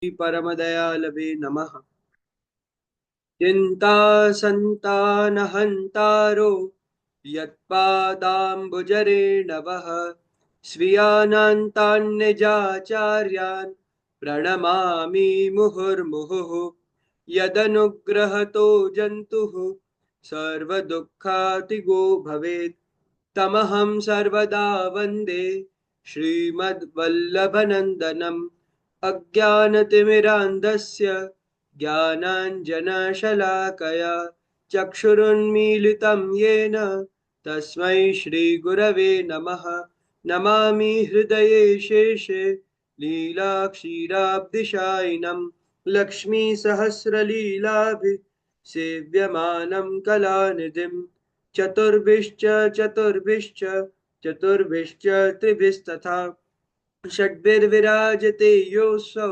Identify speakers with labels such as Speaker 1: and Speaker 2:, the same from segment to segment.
Speaker 1: परमदयालवे नमः। चिन्ता सन्तानहन्तारो यत्पादाम्बुजरेणवः स्वीयानान्तान्निजाचार्यान् प्रणमामि मुहुर्मुहुः। यदनुग्रहतो जन्तुः सर्वदुःखातिगो भवेत् तमहं सर्वदा वन्दे श्रीमद्वल्लभनन्दनम्। अज्ञानतिमिरान्धस्य ज्ञानाञ्जनशलाकया चक्षुरुन्मीलितं येन तस्मै श्रीगुरवे नमः। नमामि हृदये शेषे लीलाक्षीराब्धिशायिनं लक्ष्मीसहस्रलीलाभिः सेव्यमानं कलानिधिं चतुर्भिश्च चतुर्भिश्च चतुर्भिश्च त्रिभिस्तथा षड्भिर्विराजते योऽसौ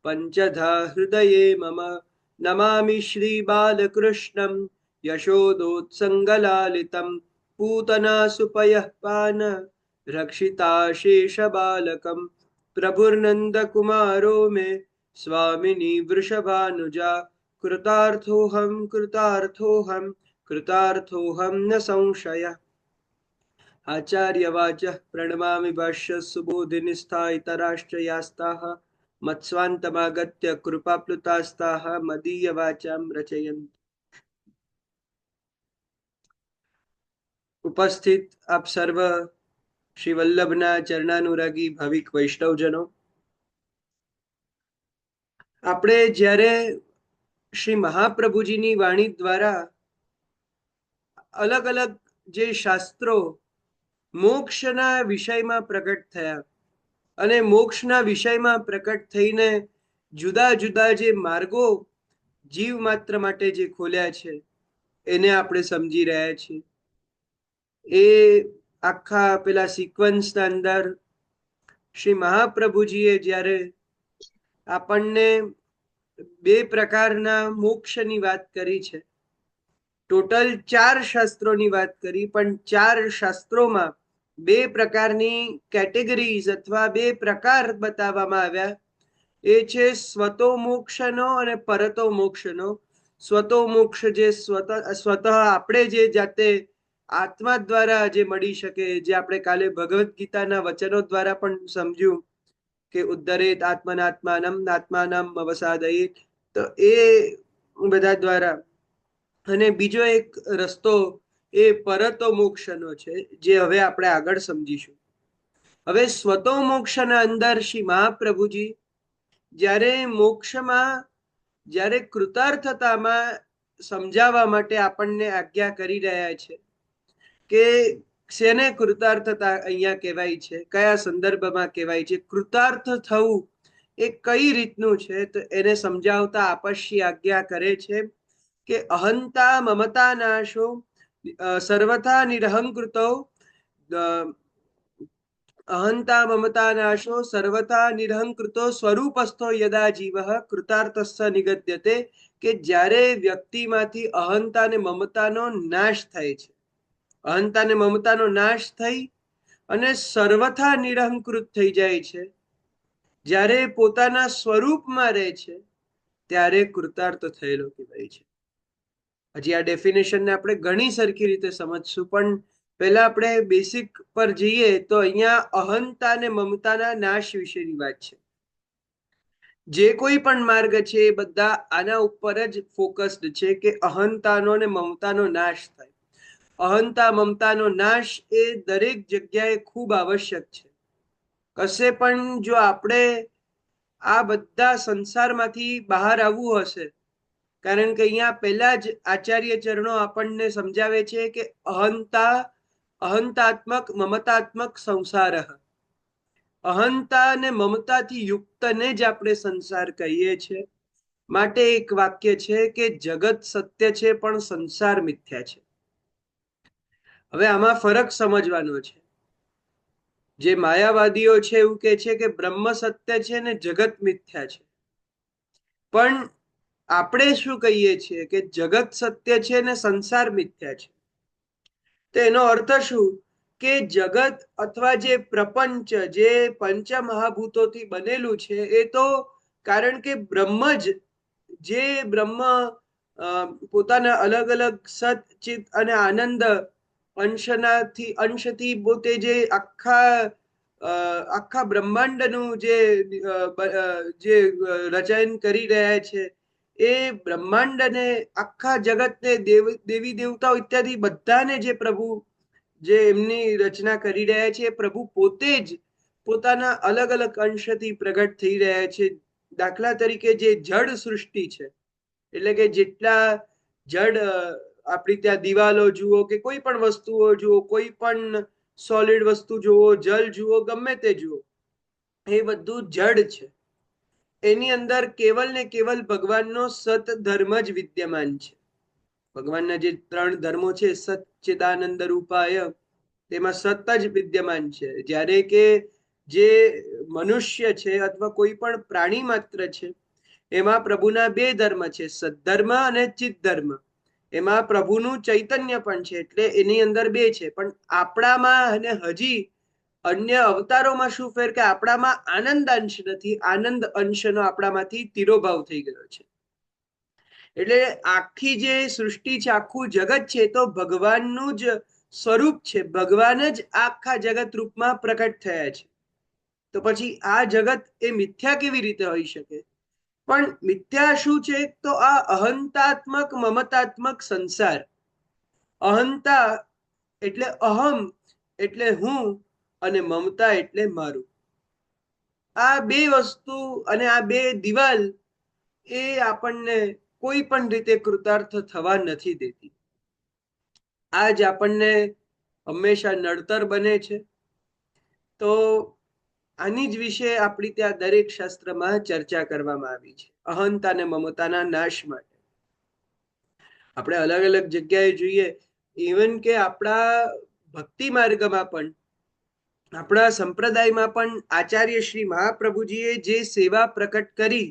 Speaker 1: पञ्चधा हृदये मम। नमामि श्रीबालकृष्णं यशोदोत्सङ्गलालितं पूतना सुपयः पान रक्षिताशेषबालकं प्रभुर्नन्दकुमारो मे स्वामिनी वृषभानुजा कृतार्थोऽहं कृतार्थोऽहं कृतार्थोऽहं न संशयः। आचार्यवाचः प्रणमामि भाष्य सुबोधिनिष्ठा यास्ताः मत्स्वान्तमागत्य कृपाप्लुतास्ताः मदीयवाचां रचयन्तु। उपस्थित आप सर्व श्री वल्लभना चरणानुरागी भाविक वैष्णवजनो, આપણે જ્યારે શ્રી મહાપ્રભુજીની વાણી દ્વારા અલગ અલગ જે શાસ્ત્રો મોક્ષના વિષયમાં પ્રગટ થયા અને મોક્ષના વિષયમાં પ્રકટ થઈને જુદા જુદા જે માર્ગો જીવ માત્ર માટે જે ખોલ્યા છે એને આપણે સમજી રહ્યા છીએ। એ આખા પેલા સિક્વન્સના અંદર શ્રી મહાપ્રભુજીએ જ્યારે આપણને બે પ્રકારના મોક્ષની વાત કરી છે, ટોટલ 4 શાસ્ત્રોની વાત કરી, પણ 4 શાસ્ત્રોમાં બે પ્રકારની કેટેગરીઝ અથવા બે પ્રકાર બતાવવામાં આવ્યા। એ છે સ્વતો મોક્ષનો અને પરતો મોક્ષનો। સ્વતો મોક્ષ જે સ્વતઃ આપણે જે જાતે આત્મા દ્વારા જે મળી શકે, જે આપણે કાલે ભગવદ્ ગીતાના વચનો દ્વારા પણ સમજ્યું કે ઉદ્ધરેત આત્મનાત્માનમ આત્માનમ અવસાદયેત, તો એ બધા દ્વારા। અને બીજો એક રસ્તો એ પરતો મોક્ષનો છે, જે હવે આપણે આગળ સમજીશું। હવે સ્વતો મોક્ષના અંદર શ્રી મહાપ્રભુજી જ્યારે મોક્ષમાં જ્યારે કૃતાર્થતામાં સમજાવવા માટે આપણને આજ્ઞા કરી રહ્યા છે કે શેને કૃતાર્થતા અહીંયા કહેવાય છે, કયા સંદર્ભમાં કહેવાય છે, કૃતાર્થ થવું એ કઈ રીતનું છે, તો એને સમજાવતા આપશ્ય આજ્ઞા કરે છે કે અહંતા મમતા નાશો સર્વથા નિરહંકૃતો અહંતા મમતા નાશો સર્વથા નિરહંકૃતો સ્વરૂપસ્થો યદા જીવઃ કૃતાર્થસ્ય નિગદ્યતે, કે જ્યારે વ્યક્તિમાંથી અહંતા ને મમતાનો નાશ થાય છે, અહંતા ને મમતાનો નાશ થઈ અને સર્વથા નિરહંકૃત થઈ જાય છે, જ્યારે પોતાના સ્વરૂપમાં રહે છે, ત્યારે કૃતાર્થ થયેલો કહેવાય છે। હજી આ ડેફિનેશનને આપણે ઘણી સરખી રીતે સમજશું, પણ પહેલા આપણે બેસિક પર જઈએ તો અહીંયા અહંતા અને મમતાના નાશ વિશેની વાત છે। જે કોઈ પણ માર્ગ છે એ બધા આના ઉપર જ ફોકસ્ડ છે કે અહંતાનો અને મમતાનો નાશ થાય। અહંતા મમતાનો નાશ એ દરેક જગ્યાએ ખૂબ આવશ્યક છે। કશે પણ જો આપણે આ બધા સંસારમાંથી બહાર આવવું હશે, કારણ કે અહીંયા પહેલા જ આચાર્ય ચરણો આપણને સમજાવે છે કે અહંતાત્મક મમતાત્મક સંસાર, અહંતા અને મમતાથી યુક્તને જ આપણે સંસાર કહીએ છીએ। માટે એક વાક્ય છે કે જગત સત્ય છે પણ સંસાર મિથ્યા છે। હવે આમાં ફરક સમજવાનો છે। જે માયાવાદીઓ છે એવું કે છે કે બ્રહ્મ સત્ય છે ને જગત મિથ્યા છે, પણ આપણે શું કહીએ છીએ કે જગત સત્ય છે ને સંસાર મિથ્યા છે। તો એનો અર્થ શું કે જગત અથવા જે પ્રપંચ, જે પંચ મહાભૂતોથી બનેલું છે, એ તો કારણ કે બ્રહ્મ જ, જે બ્રહ્મ પોતાના અલગ અલગ સત ચિત અને આનંદ અંશથી પોતે જે આખા બ્રહ્માંડનું જે રચન કરી રહ્યા છે, એ બ્રહ્માંડને, આખા જગતને, દેવી દેવતાઓ ઇત્યાદિ બધાને જે પ્રભુ જે એમની રચના કરી રહ્યા છે, એ પ્રભુ પોતે જ પોતાના અલગ અલગ અંશથી પ્રગટ થઈ રહ્યા છે. દાખલા તરીકે જે જડ સૃષ્ટિ છે, એટલે કે જેટલા જડ આપણી ત્યાં દિવાલો જુઓ કે કોઈ પણ વસ્તુઓ જુઓ, કોઈ પણ સોલિડ વસ્તુ જુઓ, જલ જુઓ, ગમે તે જુઓ, એ બધું જડ છે. એની અંદર કેવલ ને કેવલ ભગવાનનો સત ધર્મ જ વિદ્યમાન છે. ભગવાનના જે 3 ધર્મો છે, સચ્ચિદાનંદ રૂપાય, તેમાં સત જ વિદ્યમાન છે. જ્યારે કે જે મનુષ્ય છે અથવા કોઈ પણ પ્રાણી માત્ર છે, એમાં પ્રભુના 2 ધર્મ છે, સદ્ધર્મ અને ચિત ધર્મ. એમાં પ્રભુનું ચૈતન્ય પણ છે, એટલે એની અંદર 2 છે. પણ આપણામાં અને હજી અન્ય અવતારોમાં શું ફેર કે આપણામાં આનંદ અંશ નથી, આનંદ અંશનો આપણામાંથી તિરોભાવ થઈ ગયો છે. એટલે આખી જે સૃષ્ટિ છે, આખું જગત છે, તો ભગવાનનું જ સ્વરૂપ છે. ભગવાન જ આખા જગત રૂપમાં પ્રકટ થયા છે. તો પછી આ જગત એ મિથ્યા કેવી રીતે હોઈ શકે? પણ મિથ્યા શું છે? તો આ અહંતાત્મક મમતાત્મક સંસાર. અહંતા એટલે અહમ, એટલે હું, અને મમતા એટલે મારું. આ 2 વસ્તુ અને આ 2 દિવાલ એ આપણને કોઈ પણ રીતે કૃતાર્થ થવા નથી દેતી. આ જ આપણને હંમેશા નડતર બને છે. તો આની જ વિશે આપણી ત્યાં દરેક શાસ્ત્રમાં ચર્ચા કરવામાં આવી છે, અહંતા અને મમતાના નાશ માટે. આપણે અલગ અલગ જગ્યાએ જોઈએ, ઇવન કે આપણા ભક્તિ માર્ગમાં પણ, આપણા સંપ્રદાયમાં પણ આચાર્ય શ્રી મહાપ્રભુજીએ જે સેવા પ્રકટ કરી,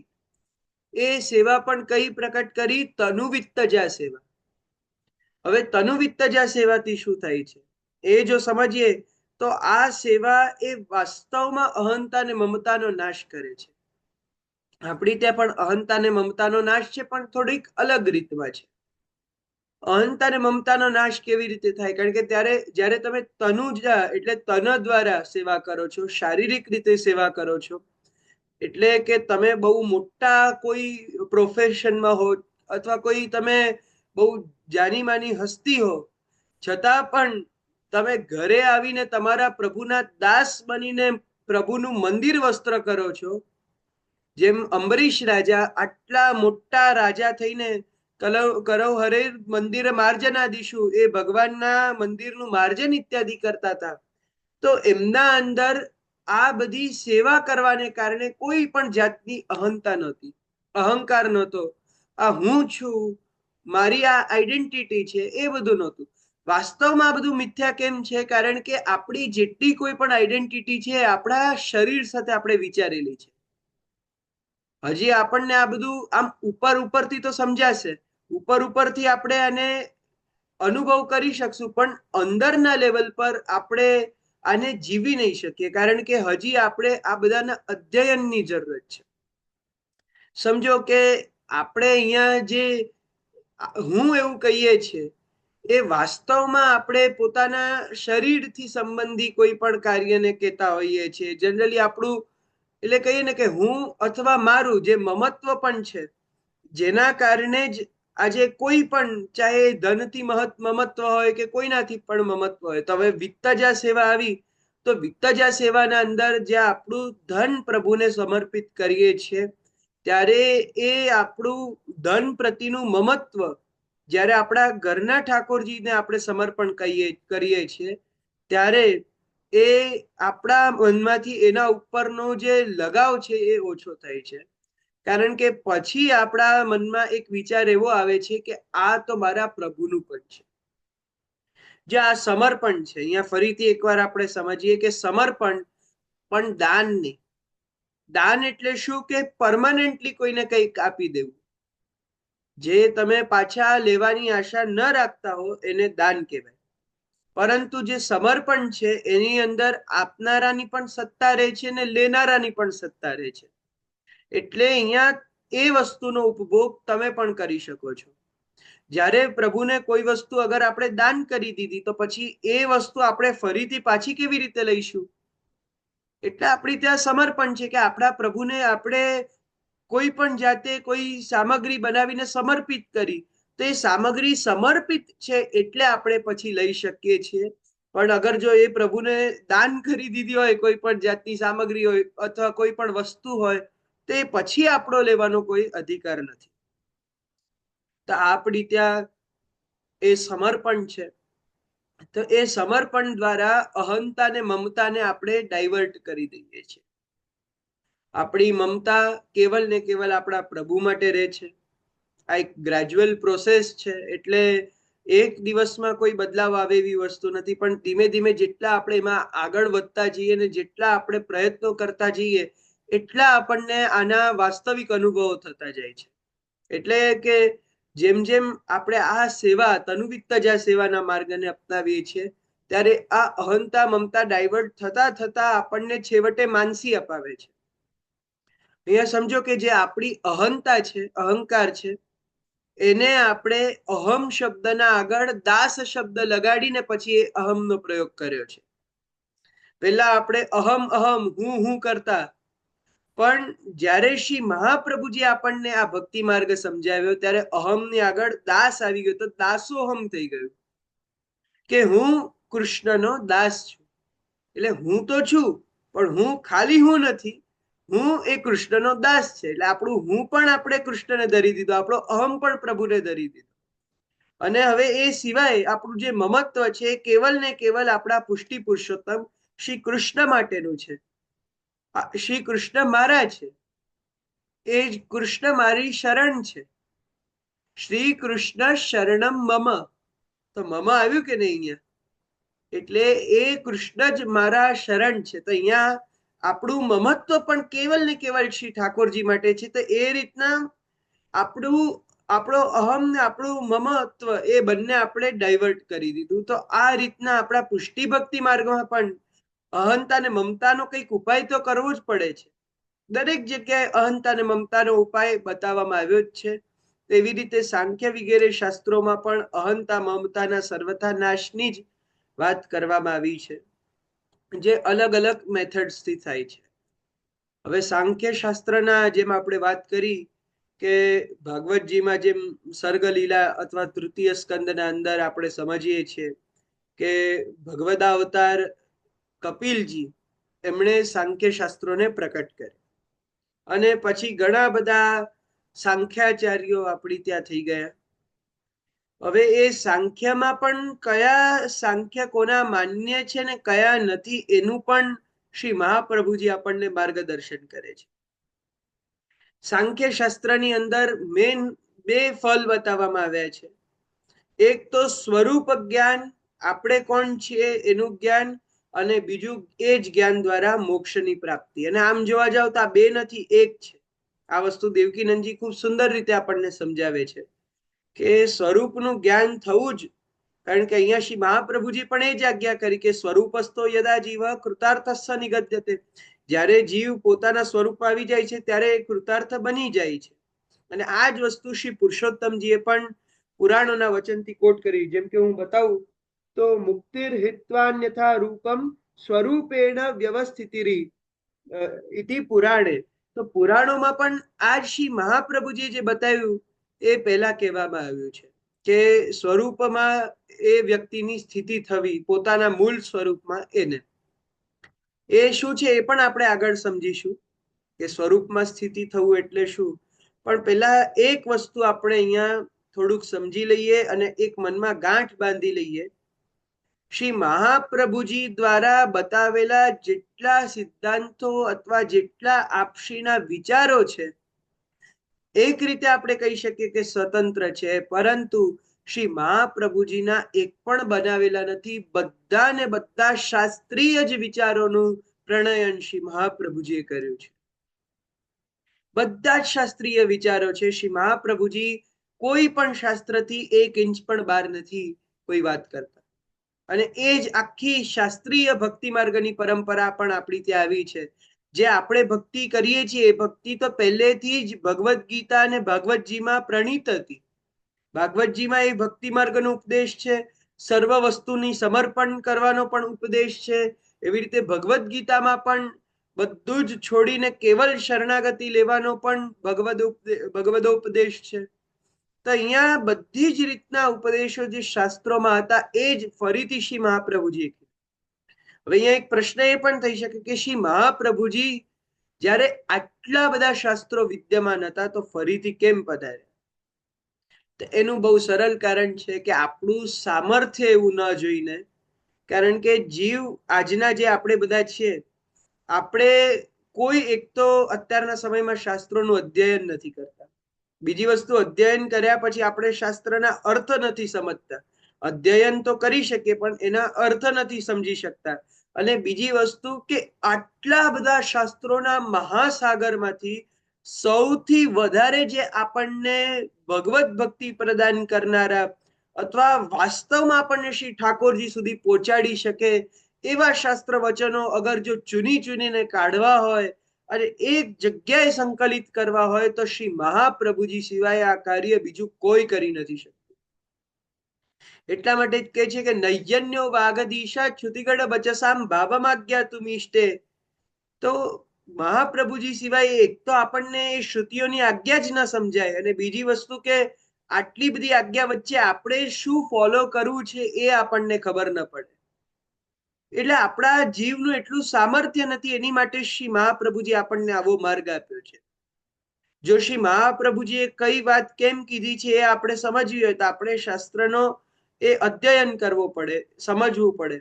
Speaker 1: એ સેવા પણ કઈ પ્રકટ કરી? તનુવિત્તજા સેવા. હવે તનુવિત્તજા સેવાથી શું થાય છે એ જો સમજીએ, તો આ સેવા એ વાસ્તવમાં અહંતા અને મમતાનો નાશ કરે છે. આપણી ત્યાં પણ અહંતા અને મમતાનો નાશ છે, પણ થોડીક અલગ રીતમાં છે. અહંતા અને મમતાનો નાશ કેવી રીતે થાય? કારણ કે જ્યારે તમે તનુજા એટલે તન દ્વારા સેવા કરો છો, શારીરિક રીતે સેવા કરો છો, એટલે કે તમે બહુ મોટા કોઈ પ્રોફેશનમાં હો, અથવા કોઈ તમે બહુ જાની માની હસ્તી હો, છતાં પણ તમે ઘરે આવીને તમારા પ્રભુના દાસ બનીને પ્રભુનું મંદિર વસ્ત્ર કરો છો. જેમ અંબરીશ રાજા આટલા મોટા રાજા થઈને કરવ હરે મંદિર માર્જનાદિશુ, એ ભગવાનના મંદિરનું માર્જન ઇત્યાદિ કરતા હતા. તો એમના અંદર આ બધી સેવા કરવાને કારણે કોઈ પણ જાતની અહંતા નહોતી, અહંકાર નહોતો. આ હું છું, મારી આ આઈડેન્ટિટી છે, એ બધું નહોતું. વાસ્તવમાં આ બધું મિથ્યા કેમ છે? કારણ કે આપણી જેટલી કોઈ પણ આઈડેન્ટિટી છે, આપણા શરીર સાથે આપણે વિચારેલી છે. હજી આપણને આ બધું આમ ઉપરથી તો સમજાશે, ઉપરથી આપણે આને અનુભવ કરી શકશું, પણ અંદરના લેવલ પર આપણે આને જીવી નહીં શકીએ, કારણ કે હજી આપણે આ બધાના અધ્યયનની જરૂરત છે. સમજો કે આપણે અહીંયા જે હું એવું કહીએ છીએ, એ વાસ્તવમાં આપણે પોતાના શરીરથી સંબંધી કોઈ પણ કાર્યને કહેતા હોઈએ છીએ. જનરલી આપણું એટલે કહીએ ને કે હું અથવા મારું જે મમત્વ પણ છે, જેના કારણે જ આજે કોઈ પણ, ચાહે ધનથી મમત્વ હોય કે કોઈનાથી પણ મમત્વ હોય. તો હવે વિત્તજા સેવા આવી, તો વિત્તજા સેવાના અંદર જ્યાં આપણું ધન પ્રભુને સમર્પિત કરીએ છીએ, ત્યારે એ આપણું ધન પ્રતિનું મમત્વ જ્યારે આપણા ઘરના ઠાકોરજીને આપણે સમર્પણ કરીએ છીએ, ત્યારે એ આપણા મનમાંથી એના ઉપરનો જે લગાવ છે એ ઓછો થાય છે. કારણ કે પછી આપણા મનમાં એક વિચાર એવો આવે છે કે આ તો મારા પ્રભુનું પણ છે. જે આ સમર્પણ છે, અહીંયા ફરીથી એકવાર આપણે સમજીએ કે સમર્પણ પણ દાન નહીં. દાન એટલે શું? કે પરમાનન્ટલી કોઈને કંઈક આપી દેવું. જે તમે પાછા લેવાની આશા ન રાખતા હો, એને દાન કહેવાય. પરંતુ જે સમર્પણ છે, એની અંદર આપનારાની પણ સત્તા રહે છે ને લેનારાની પણ સત્તા રહે છે. એટલે અહીંયા એ વસ્તુનો ઉપભોગ તમે પણ કરી શકો છો. જ્યારે પ્રભુને કોઈ વસ્તુ અગર આપણે દાન કરી દીધી તો પછી એ વસ્તુ આપણે ફરીથી પાછી કેવી રીતે લઈશું? એટલે આપણી ત્યાં સમર્પણ છે કે આપણા પ્રભુને આપણે કોઈ પણ જાતે કોઈ સામગ્રી બનાવીને સમર્પિત કરી, તો એ સામગ્રી સમર્પિત છે એટલે આપણે પછી લઈ શકીએ છીએ. પણ અગર જો એ પ્રભુને દાન કરી દીધી હોય કોઈ પણ જાતની સામગ્રી હોય અથવા કોઈ પણ વસ્તુ હોય, તે પછી આપણો લેવાનો કોઈ અધિકાર નથી. તો આપણી ત્યાં એ સમર્પણ છે. તો એ સમર્પણ દ્વારા અહંતા ને મમતાને આપણે ડાયવર્ટ કરી દઈએ છીએ. આપણી મમતા કેવલ ને કેવલ આપણા પ્રભુ માટે રહે છે. આ એક ગ્રેજ્યુઅલ પ્રોસેસ છે, એટલે એક દિવસમાં કોઈ બદલાવ આવે એવી વસ્તુ નથી, પણ ધીમે ધીમે જેટલા આપણે એમાં આગળ વધતા જઈએ ને જેટલા આપણે પ્રયત્નો કરતા જઈએ એટલા આપણને આના વાસ્તવિક અનુભવો થતા જાય છે. એટલે કે જેમ જેમ આપણે આ સેવા તનુવિત્તજા સેવાના માર્ગને અપનાવીએ છીએ ત્યારે આ અહંતા મમતા ડાયવર્ટ થતા થતા આપણને છેવટે માનસી અપાવે છે. અહીંયા સમજો કે જે આપણી અહંતા છે, અહંકાર છે, એને આપણે અહમ શબ્દના આગળ દાસ શબ્દ લગાડીને પછી એ અહમનો પ્રયોગ કર્યો છે. પહેલા આપણે અહમ અહમ હું કરતા, પણ જ્યારે શ્રી મહાપ્રભુજી આપણને આ ભક્તિ માર્ગ સમજાવ્યો ત્યારે અહમની આગળ દાસ આવી ગયો, તો દાસોહમ થઈ ગયું કે હું કૃષ્ણનો દાસ છું. એટલે હું તો છું પણ હું ખાલી હું નથી, હું એ કૃષ્ણનો દાસ છે. એટલે આપણું હું પણ આપણે કૃષ્ણને ધરી દીધો, આપણો અહમ પણ પ્રભુને ધરી દીધો. અને હવે એ સિવાય આપણું જે મમત્વ છે કેવલ ને કેવલ આપણા પુષ્ટિ પુરુષોત્તમ શ્રી કૃષ્ણ માટેનું છે. શ્રી કૃષ્ણ મારા છે, એ જ કૃષ્ણ મારી શરણ છે. શ્રી કૃષ્ણ શરણમ મમ, તો મમ આવ્યું કે નહીં અહીંયા? એટલે એ કૃષ્ણ જ મારા શરણ છે. તો અહીંયા આપણું મમત્વ પણ કેવલ ને કેવલ શ્રી ઠાકોરજી માટે છે. તો એ રીતના આપણો અહમ ને આપણું મમત્વ એ બંને આપણે ડાયવર્ટ કરી દીધું. તો આ રીતના આપણા પુષ્ટિ ભક્તિ માર્ગમાં પણ અહંતા ને મમતાનો કંઈક ઉપાય તો કરવો જ પડે છે. દરેક જગ્યાએ અહંતા ને મમતાનો ઉપાય બતાવવામાં આવ્યો જ છે. તેવી રીતે સાંખ્ય વગેરે શાસ્ત્રોમાં પણ અહંતા મમતાના સર્વથા નાશની જ વાત કરવામાં આવી છે, જે અલગ અલગ મેથડ્સથી થાય છે. હવે સાંખ્ય શાસ્ત્રના જેમ આપણે વાત કરી કે ભાગવતજીમાં જેમ સર્ગ લીલા અથવા તૃતીય સ્કંદના અંદર આપણે સમજીએ છીએ કે ભગવદાવતાર કપિલજી એમણે સાંખ્ય શાસ્ત્રોને પ્રકટ કર્યા, અને પછી ઘણા બધા સાંખ્યાચાર્યો આપણી ત્યાં થઈ ગયા. હવે એ સાંખ્યમાં પણ કયા સાંખ્ય કોના માન્ય છે ને કયા નથી એનું પણ શ્રી મહાપ્રભુજી આપણને માર્ગદર્શન કરે છે. સાંખ્ય શાસ્ત્રની અંદર મેન બે ફલ બતાવવામાં આવ્યા છે. એક તો સ્વરૂપ જ્ઞાન, આપણે કોણ છીએ એનું જ્ઞાન, અને બીજું એ જ જ્ઞાન દ્વારા મોક્ષની પ્રાપ્તિ. અને આમ જોવા જાવ તો આ બે નથી, એક છે. આ વસ્તુ દેવકીનંદજી ખૂબ સુંદર રીતે આપણને સમજાવે છે કે સ્વરૂપનું જ્ઞાન થવું જ, કારણ કે અહીંયા શ્રી મહાપ્રભુજી પણ એ જ આજ્ઞા કરી કે સ્વરૂપસ્તો યદા જીવ કૃતાર્થસ્સ નિગદ્યતે. જ્યારે જીવ પોતાના સ્વરૂપમાં આવી જાય છે ત્યારે એ કૃતાર્થ બની જાય છે. અને આ જ વસ્તુ શ્રી પુરુષોત્તમજીએ પણ પુરાણોના વચનથી કોટ કરી. જેમ કે હું બતાવું તો મુક્તિર હિત્વાન્યથા રૂપમ સ્વરૂપેણ વ્યવસ્થિતિરી ઇતિ પુરાણે. તો પુરાણોમાં પણ આ શ્રી મહાપ્રભુજીએ જે બતાવ્યું એ પહેલા કહેવામાં આવ્યું છે કે સ્વરૂપમાં એ વ્યક્તિની સ્થિતિ થવી, પોતાના મૂળ સ્વરૂપમાં. એને એ શું છે એ પણ આપણે આગળ સમજીશું કે સ્વરૂપમાં સ્થિતિ થવું એટલે શું. પણ પહેલા એક વસ્તુ આપણે અહીંયા થોડુંક સમજી લઈએ અને એક મનમાં ગાંઠ બાંધી લઈએ. શ્રી મહાપ્રભુજી દ્વારા બતાવેલા જેટલા સિદ્ધાંતો અથવા જેટલા આપશ્રીના વિચારો છે, એક રીતે આપણે કહી શકીએ કે સ્વતંત્ર છે, પરંતુ શ્રી મહાપ્રભુજીના એક પણ બનાવેલા નથી. બધા ને બધા શાસ્ત્રીય જ વિચારોનું પ્રણયન શ્રી મહાપ્રભુજીએ કર્યું છે. બધા જ શાસ્ત્રીય વિચારો છે. શ્રી મહાપ્રભુજી કોઈ પણ શાસ્ત્રથી એક ઇંચ પણ બહાર નથી કોઈ વાત કરતા. અને એ જ આખી શાસ્ત્રીય ભક્તિ માર્ગની પરંપરા પણ આપણી ત્યાં આવી છે. જે આપણે ભક્તિ કરીએ છીએ એ ભક્તિ તો પહેલેથી જ ભગવદ્ ગીતા અને ભાગવતજીમાં પ્રણીત હતી. ભાગવતજીમાં એ ભક્તિ માર્ગનો ઉપદેશ છે, સર્વ વસ્તુની સમર્પણ કરવાનો પણ ઉપદેશ છે. એવી રીતે ભગવદ્ ગીતામાં પણ બધું જ છોડીને કેવલ શરણાગતિ લેવાનો પણ ભગવદોપદેશ છે. તો અહીંયા બધી જ રીતના ઉપદેશો જે શાસ્ત્રોમાં હતા એ જ ફરીથી શ્રી મહાપ્રભુજીએ કીધું. હવે અહીંયા એક પ્રશ્ન એ પણ થઈ શકે કે શ્રી મહાપ્રભુજી જ્યારે આટલા બધા શાસ્ત્રો વિદ્યમાન હતા તો ફરીથી કેમ પધાર્યા? તો એનું બહુ સરળ કારણ છે કે આપણું સામર્થ્ય એવું ન જોઈને, કારણ કે જીવ આજના જે આપણે બધા છીએ, આપણે કોઈ એક તો અત્યારના સમયમાં શાસ્ત્રોનું અધ્યયન નથી કરતા. બીજી વસ્તુ, અધ્યયન કર્યા પછી આપણે શાસ્ત્રના અર્થ નથી સમજતા. અધ્યયન તો કરી શકીએ પણ એના અર્થ નથી સમજી શકતા. અને બીજી વસ્તુ કે આટલા બધા શાસ્ત્રોના મહાસાગરમાંથી સૌથી વધારે જે આપણને ભગવત ભક્તિ પ્રદાન કરનારા અથવા વાસ્તવમાં આપણને શ્રી ઠાકોરજી સુધી પહોંચાડી શકે એવા શાસ્ત્ર વચનો અગર જો ચૂની ચૂનીને કાઢવા હોય અને એક જગ્યાએ સંકલિત કરવા હોય તો શ્રી મહાપ્રભુજી સિવાય આ કાર્ય બીજું કોઈ કરી નથી શકતું. એટલા માટે જ કહે છે કે નૈયન્યો વાગદીશા છ્રુતિગઢ બચસામ ભાવમાજ્ઞા તુમિષ્ટે. તો મહાપ્રભુજી સિવાય એક તો આપણને એ શ્રુતિઓની આજ્ઞા જ ન સમજાય, અને બીજી વસ્તુ કે આટલી બધી આજ્ઞા વચ્ચે આપણે શું ફોલો કરવું છે એ આપણને ખબર ન પડે. એટલે આપણા જીવનું એટલું સામર્થ્ય નથી, એની માટે શ્રી મહાપ્રભુજી આપણને આવો માર્ગ આપ્યો છે. જો શ્રી મહાપ્રભુજીએ કઈ વાત કેમ કીધી છે એ આપણે સમજવી હોય તો આપણે શાસ્ત્રનો એ અધ્યયન કરવો પડે, સમજવું પડે.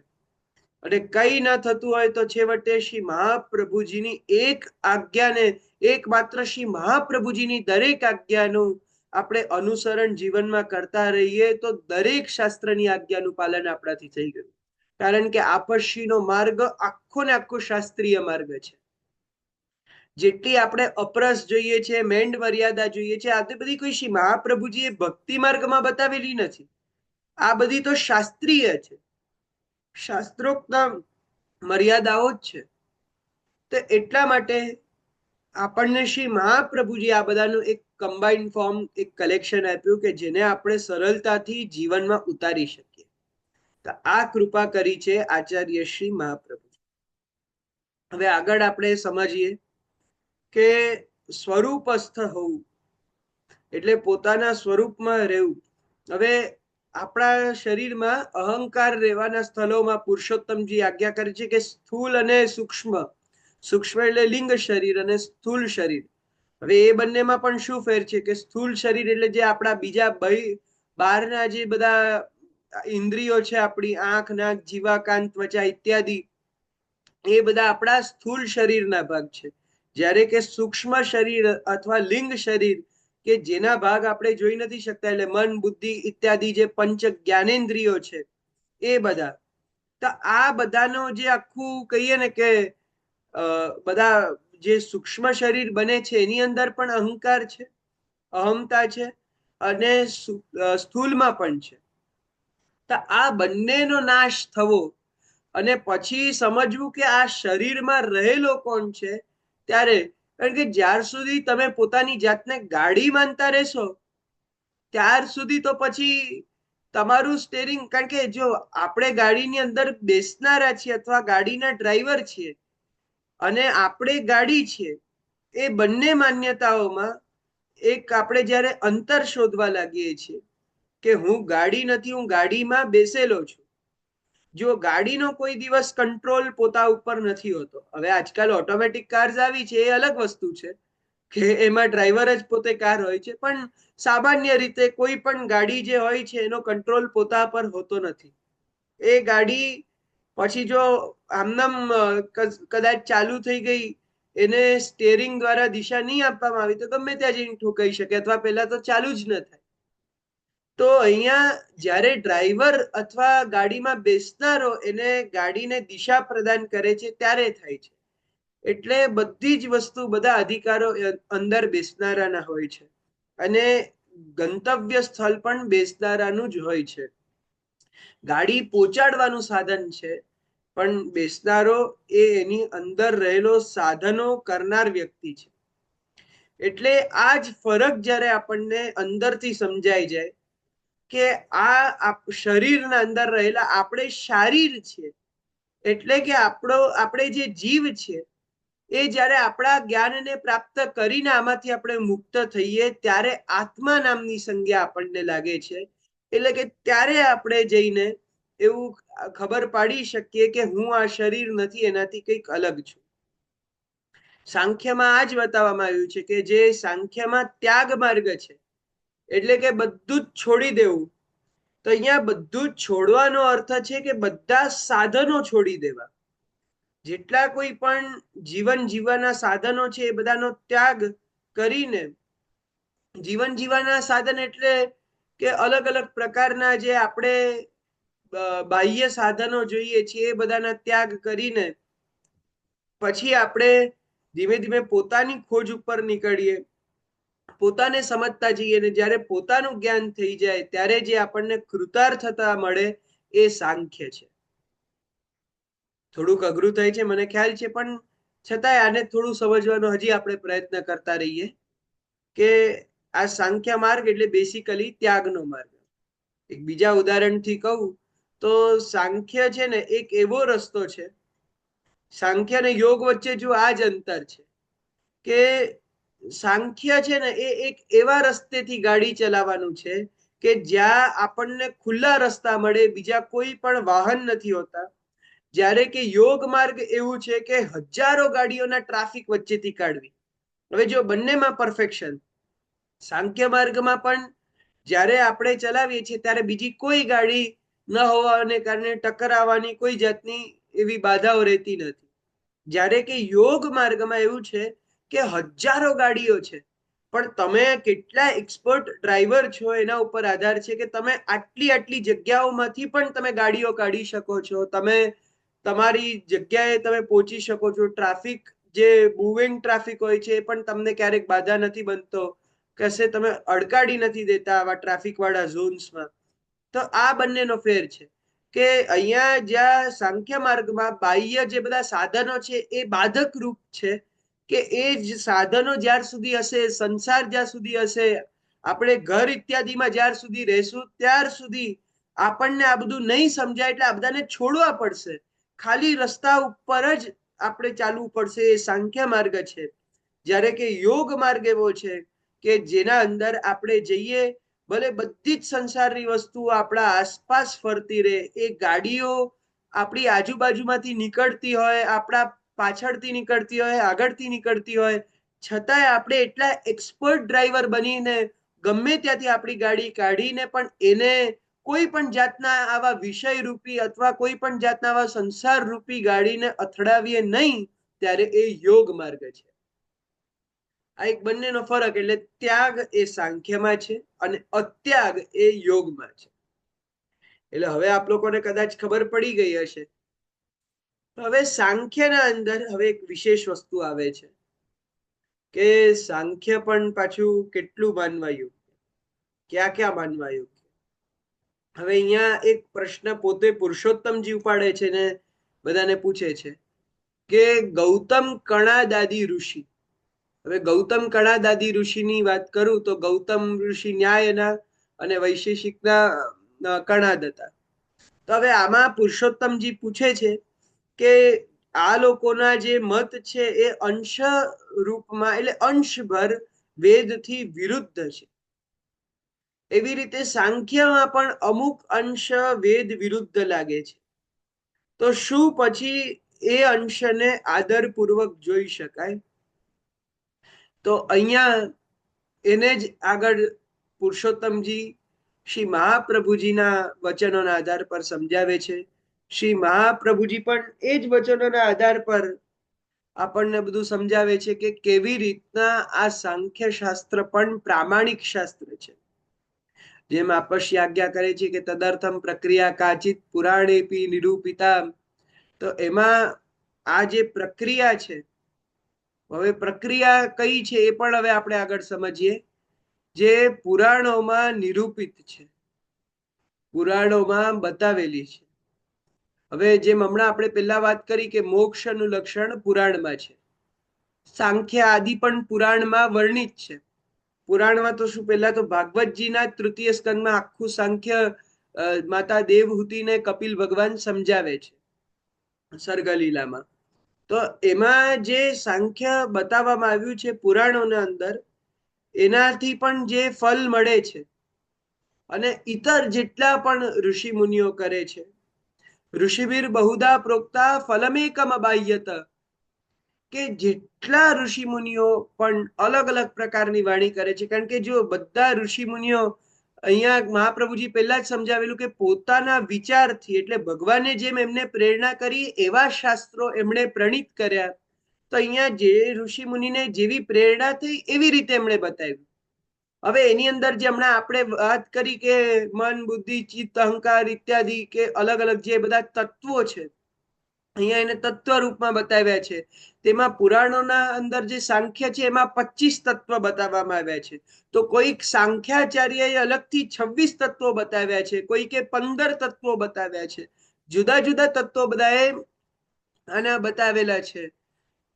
Speaker 1: અને કઈ ન થતું હોય તો છેવટે શ્રી મહાપ્રભુજીની એક આજ્ઞાને, એકમાત્ર શ્રી મહાપ્રભુજીની દરેક આજ્ઞાનું આપણે અનુસરણ જીવનમાં કરતા રહીએ તો દરેક શાસ્ત્રની આજ્ઞાનું પાલન આપણાથી થઈ ગયું. કારણ કે આપશ્રીનો માર્ગ આખો ને આખો શાસ્ત્રીય માર્ગ છે. જેટલી આપણે અપરસ જોઈએ છે, મેંડ મર્યાદા જોઈએ છે, આ બધી કોઈ શ્રી મહાપ્રભુજીએ ભક્તિ માર્ગમાં બતાવેલી નથી. આ બધી તો શાસ્ત્રીય છે, શાસ્ત્રોક્ત મર્યાદાઓ જ છે. તો એટલા માટે આપણને શ્રી મહાપ્રભુજી આ બધાનું એક કમ્બાઇન્ડ ફોર્મ, એક કલેક્શન આપ્યું કે જેને આપણે સરળતાથી જીવનમાં ઉતારી શકીએ. તો આ કૃપા કરી છે આચાર્ય શ્રી મહાપ્રભુજી. હવે આગળ આપણે સમજીએ કે સ્વરૂપસ્થ હોવું એટલે પોતાના સ્વરૂપમાં રહેવું. હવે આપણા શરીરમાં અહંકાર રહેવાના સ્થળોમાં પુરુષોત્તમજી આજ્ઞા કરે છે કે સ્થૂલ અને સૂક્ષ્મ. સૂક્ષ્મ એટલે લિંગ શરીર અને સ્થૂલ શરીર. હવે એ બંનેમાં પણ શું ફેર છે કે સ્થૂલ શરીર એટલે જે આપણા બીજા બહારના જે બધા ઇન્દ્રિયો છે, આપણી આંખ, નાક, જીવા, કાન, ત્વચા ઇત્યાદિ, એ બધા આપણા સ્થૂલ શરીરના ભાગ છે. જ્યારે કે સૂક્ષ્મ શરીર અથવા લિંગ શરીર કે જેના ભાગ આપણે જોઈ નથી શકતા, એટલે મન, બુદ્ધિ ઇત્યાદિ જે પંચ જ્ઞાનેન્દ્રિયો છે એ બધા. તો આ બધાનો જે આખું કહીએ ને કે બધા જે સૂક્ષ્મ શરીર બને છે એની અંદર પણ અહંકાર છે, અહમતા છે, અને સ્થૂલમાં પણ છે. તો આ બંનેનો નાશ થવો અને પછી સમજવું કે આ શરીરમાં રહેલો કોણ છે. ત્યારે કારણ કે જ્યાર સુધી તમે પોતાની જાતને ગાડી માનતા રહેશો ત્યાર સુધી તો પછી તમારું સ્ટેરિંગ, કારણ કે જો આપણે ગાડીની અંદર બેસનારા છીએ અથવા ગાડીના ડ્રાઈવર છીએ અને આપણે ગાડી છીએ, એ બંને માન્યતાઓમાં એક આપણે જ્યારે અંતર શોધવા લાગીએ છીએ કે હું ગાડી નથી, હું ગાડીમાં બેસેલો છું. જો ગાડીનો કોઈ દિવસ કંટ્રોલ પોતા ઉપર નથી હોતો. હવે આજકાલ ઓટોમેટિક કાર્સ આવી છે, એ અલગ વસ્તુ છે કે એમાં ડ્રાઈવર જ પોતે કાર હોય છે, પણ સામાન્ય રીતે કોઈ પણ ગાડી જે હોય છે એનો કંટ્રોલ પોતા પર હોતો નથી. એ ગાડી પછી જો આમનામ કદાચ ચાલુ થઈ ગઈ, એને સ્ટેરિંગ દ્વારા દિશા નહીં આપવામાં આવી તો ગમે ત્યાં જઈને ઠોકાઈ શકે અથવા પહેલા તો ચાલુ જ ન થાય. તો અહીંયા જ્યારે ડ્રાઈવર અથવા ગાડીમાં બેસનારો એને ગાડીને દિશા પ્રદાન કરે છે ત્યારે થાય છે. એટલે બધી જ વસ્તુ, બધા અધિકારો અંદર બેસનારાના હોય છે અને ગંતવ્ય સ્થળ પણ બેસનારાનું જ હોય છે. ગાડી પહોંચાડવાનું સાધન છે, પણ બેસનારો એ એની અંદર રહેલો સાધનો કરનાર વ્યક્તિ છે. એટલે આ જ ફરક જ્યારે આપણને અંદરથી સમજાઈ જાય કે આ શરીરના અંદર રહેલા આપણે શારીર છે, એટલે કે આપણે જે જીવ છે એ જ્યારે આપણા જ્ઞાનને પ્રાપ્ત કરીને આમાંથી આપણે મુક્ત થઈએ ત્યારે આત્મા નામની સંજ્ઞા આપણને લાગે છે. એટલે કે ત્યારે આપણે જઈને એવું ખબર પાડી શકીએ કે હું આ શરીર નથી, એનાથી કંઈક અલગ છું. સાંખ્યમાં આ જ બતાવવામાં આવ્યું છે કે જે સાંખ્યમાં ત્યાગ માર્ગ છે, એટલે કે બધું જ છોડી દેવું. તો અહીંયા બધું જ છોડવાનો અર્થ છે કે બધા સાધનો છોડી દેવા. જેટલા કોઈ પણ જીવન જીવવાના સાધનો છે એ બધાનો ત્યાગ કરીને, જીવન જીવવાના સાધન એટલે કે અલગ અલગ પ્રકારના જે આપણે બાહ્ય સાધનો જોઈએ છીએ એ બધાના ત્યાગ કરીને પછી આપણે ધીમે ધીમે પોતાની ખોજ ઉપર નીકળીએ, પોતાને સમજતા જઈએ, ને જ્યારે પોતાનું જ્ઞાન થઈ જાય ત્યારે જે આપણને કૃતાર્થતા મળે એ સાંખ્ય છે. થોડુંક અઘરું થાય છે મને ખ્યાલ છે, પણ છતાંય આને થોડું સમજવાનો હજી આપણે પ્રયત્ન કરતા રહીએ કે આ સાંખ્ય માર્ગ એટલે બેસિકલી ત્યાગનો માર્ગ. એક બીજા ઉદાહરણથી કહું તો સાંખ્ય છે ને એક એવો રસ્તો છે, સાંખ્ય અને યોગ વચ્ચે જો આ જ અંતર છે કે સાંખ્ય છે ને એ એક એવા રસ્તેથી ગાડી ચલાવવાનું છે કે જ્યાં આપણને ખુલ્લા રસ્તા મળે, બીજા કોઈ પણ વાહન નથી હોતા. જ્યારે કે યોગ માર્ગ એવું છે કે હજારો ગાડીઓના ટ્રાફિક વચ્ચેથી કાઢવી. હવે જો બંનેમાં પરફેક્શન, સાંખ્ય માર્ગમાં પણ જ્યારે આપણે ચલાવીએ છીએ ત્યારે બીજી કોઈ ગાડી ન હોવાને કારણે ટકરાવવાની કોઈ જાતની એવી બાધાઓ રહેતી નથી. જ્યારે કે યોગ માર્ગમાં એવું છે કે હજારો ગાડીઓ છે, પણ તમે કેટલા એક્સપર્ટ ડ્રાઈવર છો એના ઉપર આધાર છે કે તમે આટલી આટલી જગ્યાઓમાંથી પણ તમે ગાડીઓ કાઢી શકો છો, તમે તમારી જગ્યાએ તમે પહોંચી શકો છો. ટ્રાફિક જે મૂવિંગ ટ્રાફિક હોય છે એ પણ તમને ક્યારેક બાધા નથી બનતો, કશે તમે અડકાડી નથી દેતા આવા ટ્રાફિક વાળા ઝોન્સમાં. તો આ બંનેનો ફેર છે કે અહીંયા જ્યાં સાંખ્ય માર્ગમાં બાહ્ય જે બધા સાધનો છે એ બાધક રૂપ છે, કે એ જ સાધનો જ્યાર સુધી હશે, સંસાર જ્યાં સુધી હશે, આપણે ઘર ઇત્યાદિમાં જ્યાર સુધી રહેશું ત્યાર સુધી આપણને આ બધું નહીં સમજાય, એટલે આ બધાને છોડવા પડશે. ખાલી રસ્તા ઉપર જ આપણે ચાલવું પડશે. એ સાંખ્ય માર્ગ છે. જ્યારે કે યોગ માર્ગ એવો છે કે જેના અંદર આપણે જઈએ, ભલે બધી જ સંસારની વસ્તુઓ આપણા આસપાસ ફરતી રહે, એ ગાડીઓ આપણી આજુબાજુમાંથી નીકળતી હોય, આપણા પાછળથી નીકળતી હોય, આગળથી નીકળતી હોય, છતાંય આપણે એટલા એક્સપર્ટ ડ્રાઈવર બનીને ગમે ત્યાંથી આપણી ગાડી કાઢીને પણ એને કોઈ પણ જાતના આવા વિષય રૂપી અથવા કોઈ પણ જાતના આવા સંસાર રૂપી ગાડીને અથડાવીએ નહીં, ત્યારે એ યોગ માર્ગ છે. આ એક બંનેનો ફરક. એટલે ત્યાગ એ સાંખ્યમાં છે અને અત્યાગ એ યોગમાં છે. એટલે હવે આપ લોકોને કદાચ ખબર પડી ગઈ હશે. હવે સાંખ્યના અંદર હવે એક વિશેષ વસ્તુ આવે છે કે સાંખ્ય પણ પાછું કેટલું માનવા યોગ્ય, ક્યાં ક્યાં માનવા યોગ્ય. હવે અહીંયા એક પ્રશ્ન પોતે પુરુષોત્તમજી ઉપાડે છે ને બધાને પૂછે છે કે ગૌતમ કણાદાદી ઋષિ. હવે ગૌતમ કણાદાદી ઋષિની વાત કરું તો ગૌતમ ઋષિ ન્યાયના અને વૈશેષિકના કણાદ હતા. તો હવે આમાં પુરુષોત્તમજી પૂછે છે કે આ લોકોના જે મત છે એ અંશ રૂપમાં એટલે અંશભર વેદથી વિરુદ્ધ છે. એવી રીતે સાંખ્યમાં પણ અમુક અંશ વેદ વિરુદ્ધ લાગે છે. તો શું પછી એ અંશને આદરપૂર્વક જોઈ શકાય? તો અહીંયા એને જ આગળ પુરુષોત્તમજી શ્રી મહાપ્રભુજીના વચનોના આધાર પર સમજાવે છે. શ્રી મહાપ્રભુજી પણ એ જ વચનોના આધાર પર આપણને બધું સમજાવે છે કે કેવી રીતના આ સાંખ્ય શાસ્ત્ર પણ પ્રામાણિક શાસ્ત્ર છે. જેમ આપશ્ય આજ્ઞા કરે છે કે તદર્થમ પ્રક્રિયા કાચિત પુરાણેપી નિરૂપિતા. તો એમાં આ જે પ્રક્રિયા છે, હવે પ્રક્રિયા કઈ છે એ પણ હવે આપણે આગળ સમજીએ, જે પુરાણોમાં નિરૂપિત છે, પુરાણોમાં બતાવેલી છે. હવે જેમ હમણાં આપણે પહેલા વાત કરી કે મોક્ષનું લક્ષણ પુરાણમાં છે, સાંખ્ય આદિ પણ પુરાણમાં વર્ણિત છે. પુરાણમાં તો શું, પહેલા તો ભાગવતજીના તૃતીય સ્કંદમાં આખું સાંખ્ય માતા દેવહૂતિને કપિલ ભગવાન સમજાવે છે સર્ગલીલામાં. તો એમાં જે સાંખ્ય બતાવવામાં આવ્યું છે પુરાણોના અંદર, એનાથી પણ જે ફલ મળે છે અને ઇતર જેટલા પણ ઋષિ મુનિઓ કરે છે, ઋષિભીર બહુધા પ્રોક્તા ફલમેકમ અબાહ્યત, કે જેટલા ઋષિ મુનિઓ પણ અલગ અલગ પ્રકારની વાણી કરે છે. કારણ કે જો બધા ઋષિ મુનિઓ, અહીંયા મહાપ્રભુજી પહેલા જ સમજાવેલું કે પોતાના વિચારથી, એટલે ભગવાને જેમ એમને પ્રેરણા કરી એવા શાસ્ત્રો એમણે પ્રણીત કર્યા. તો અહીંયા જે ઋષિ મુનિને જેવી પ્રેરણા થઈ એવી રીતે એમણે બતાવ્યું. હવે એની અંદર જે હમણાં આપણે વાત કરી કે મન, બુદ્ધિ, ચિત્ત, અહંકાર ઇત્યાદિ, કે અલગ અલગ જે બધા તત્વો છે, અહીંયા એને તત્વ રૂપમાં બતાવ્યા છે. તેમાં પુરાણોના અંદર જે સાંખ્ય છે એમાં 25 તત્વ બતાવવામાં આવ્યા છે. તો કોઈક સાંખ્યાચાર્યએ અલગથી 26 તત્વો બતાવ્યા છે, કોઈકે 15 તત્વો બતાવ્યા છે. જુદા જુદા તત્વો બધાએ આના બતાવેલા છે.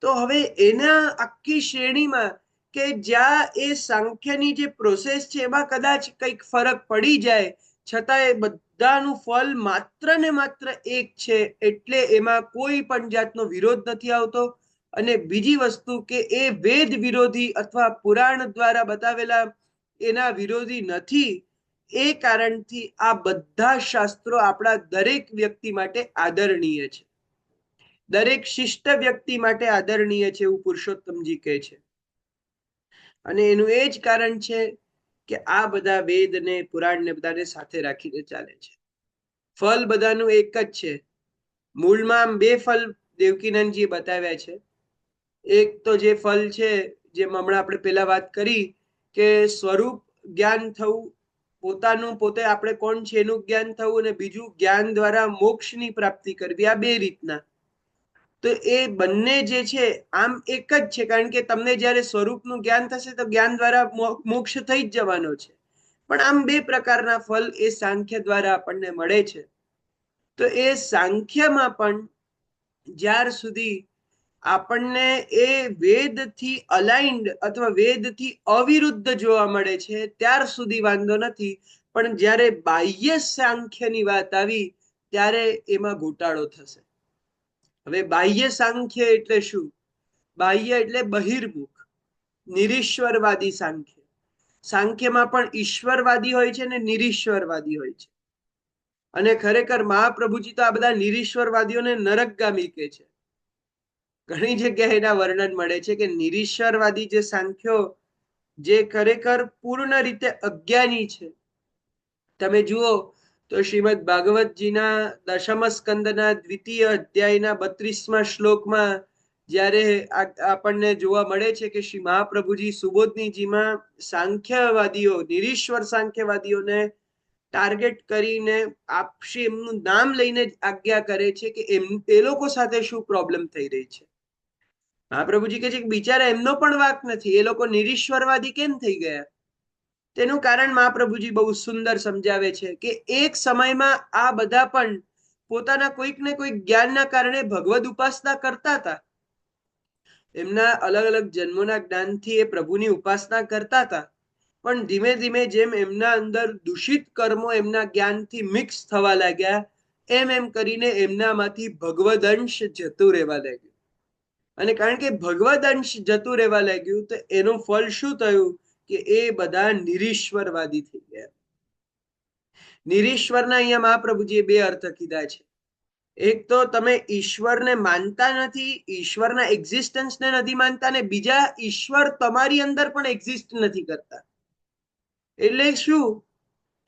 Speaker 1: તો હવે એના આખી શ્રેણીમાં કે જ્યાં એ સાંખ્યની જે પ્રોસેસ છે એમાં કદાચ કંઈક ફરક પડી જાય, છતાં એ બધાનું ફલ માત્ર ને માત્ર એક છે, એટલે એમાં કોઈ પણ જાતનો વિરોધ નથી આવતો. અને બીજી વસ્તુ કે એ વેદ વિરોધી અથવા પુરાણ દ્વારા બતાવેલા એના વિરોધી નથી. એ કારણથી આ બધા શાસ્ત્રો આપણા દરેક વ્યક્તિ માટે આદરણીય છે, દરેક શિષ્ટ વ્યક્તિ માટે આદરણીય છે, એવું પુરુષોત્તમજી કહે છે. અને એનું એ જ કારણ છે કે આ બધા વેદ ને પુરાણ ને બધાને સાથે રાખીને ચાલે છે. ફલ બધાનું એક જ છે. મૂળમાં બે ફલ દેવકીનંદજીએ બતાવ્યા છે. એક તો જે ફલ છે, જેમ હમણાં આપણે પહેલા વાત કરી કે સ્વરૂપ જ્ઞાન થવું, પોતાનું પોતે આપણે કોણ છે એનું જ્ઞાન થવું, અને બીજું જ્ઞાન દ્વારા મોક્ષની પ્રાપ્તિ કરવી. આ બે રીતના. તો એ બંને જે છે આમ એક જ છે, કારણ કે તમને જ્યારે સ્વરૂપનું જ્ઞાન થશે તો જ્ઞાન દ્વારા મોક્ષ થઈ જ જવાનો છે. પણ આમ બે પ્રકારના ફલ એ સાંખ્ય દ્વારા આપણને મળે છે. તો એ સાંખ્યમાં પણ જ્યાર સુધી આપણને એ વેદથી અલાઇન્ડ અથવા વેદથી અવિરુદ્ધ જોવા મળે છે ત્યાર સુધી વાંધો નથી. પણ જ્યારે બાહ્ય સાંખ્યની વાત આવી ત્યારે એમાં ઘોટાળો થશે. હવે બાહ્ય સાંખ્ય એટલે શું? બાહ્ય એટલે બહિર્મુખ, નિરીશ્વરવાદી સાંખ્ય. સાંખ્યમાં પણ ઈશ્વરવાદી હોય છે ને નિરીશ્વરવાદી હોય છે. અને ખરેખર મહાપ્રભુજી તો આ બધા નિરીશ્વરવાદીઓને નરકગામી કહે છે. ઘણી જગ્યાએ એના વર્ણન મળે છે કે નિરીશ્વરવાદી જે સાંખ્યો, જે ખરેખર પૂર્ણ રીતે અજ્ઞાની છે. તમે જુઓ તો શ્રીમદ ભાગવતજીના દશમ સ્કંદના દ્વિતીય અધ્યાયના 32મા શ્લોકમાં જ્યારે આપણને જોવા મળે છે કે શ્રી મહાપ્રભુજી સુબોધનીજીમાં સાંખ્યવાદીઓ, નિરીશ્વર સાંખ્યવાદીઓને ટાર્ગેટ કરીને આપશી એમનું નામ લઈને આજ્ઞા કરે છે કે એ લોકો સાથે શું પ્રોબ્લેમ થઈ રહી છે. મહાપ્રભુજી કહે છે કે બિચારા એમનો પણ વાંક નથી, એ લોકો નિરીશ્વરવાદી કેમ થઈ ગયા? તેનું કારણ મહાપ્રભુજી બહુ સુંદર સમજાવે છે કે એક સમયમાં આ બધા પણ પોતાના કોઈક ને કોઈક જ્ઞાનના કારણે ભગવદ ઉપાસના કરતા હતા. એમના અલગ અલગ જન્મોના જ્ઞાનથી એ પ્રભુની ઉપાસના કરતા હતા. પણ ધીમે ધીમે જેમ એમના અંદર દૂષિત કર્મો એમના જ્ઞાનથી મિક્સ થવા લાગ્યા, એમ એમ કરીને એમનામાંથી ભગવદ અંશ જતું રહેવા લાગ્યું. અને કારણ કે ભગવદ અંશ જતું રહેવા લાગ્યું તો એનું ફળ શું થયું કે એ બધા નિરીશ્વરવાદી થઈ ગયા. નિરીશ્વરના અહીંયા મહાપ્રભુજીએ બે અર્થ કીધા છે. એક તો તમે ઈશ્વરને માનતા નથી, ઈશ્વરના એક્ઝિસ્ટન્સને નથી માનતા, ને બીજા ઈશ્વર તમારી અંદર પણ એક્ઝિસ્ટ નથી કરતા. એટલે શું